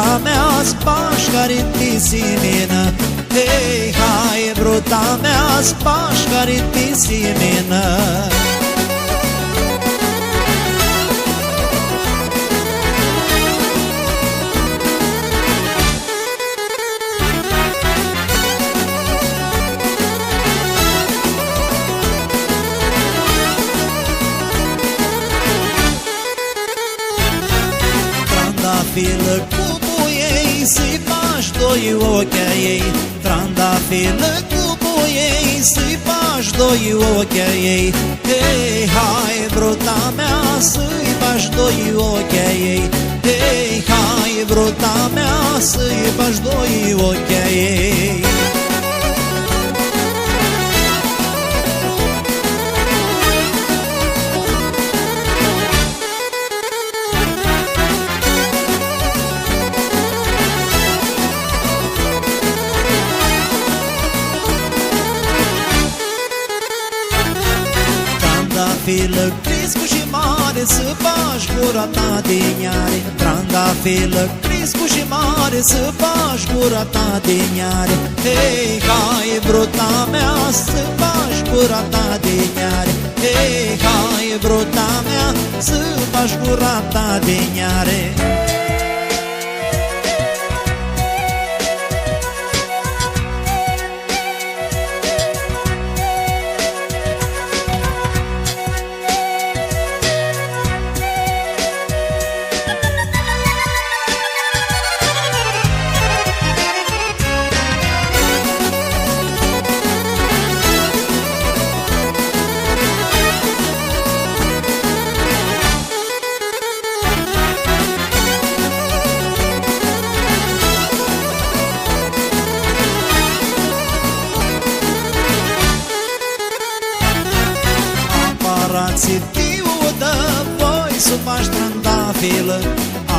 bruta mea, spașcari-ti simina. Hei, hai, bruta mea, spașcari-ti simina. Trandafilă cu buiei, să-i faci doi ochii ei. Trandafilă cu buiei, să-i faci doi ochii ei. Hei, hai, bruta mea, să-i faci doi ochii ei. Hei, hai, bruta mea, să-i faci doi ochii ei. Trandafilă crescu și mare, să faci gura ta din iare. Trandafilă crescu și mare, să faci gura ta din iare. Hei, hai, bruta mea, să faci gura ta din iare. Hei, hai, bruta mea, să faci gura ta din iare. Aparați-tiu de voi, să faci trandafilă.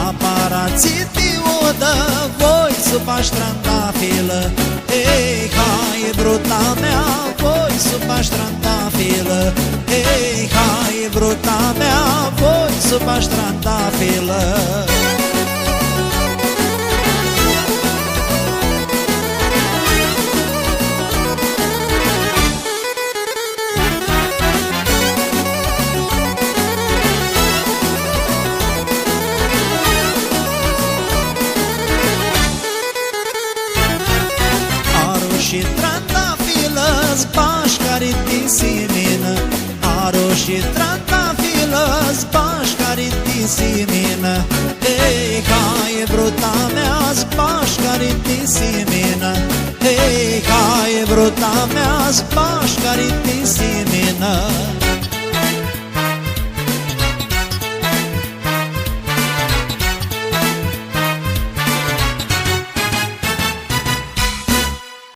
Aparați-tiu de voi, să faci trandafilă. Hei, hai, bruta mea, voi să faci trandafilă. Hei, hai, bruta mea, voi să faci trandafilă. Și trandafilă, spașcari-ti simina. Aro și trandafilă, spașcari-ti simina. Hei, hai, bruta mea, spașcari-ti simina. Hei, hai, bruta mea, spașcari-ti simina.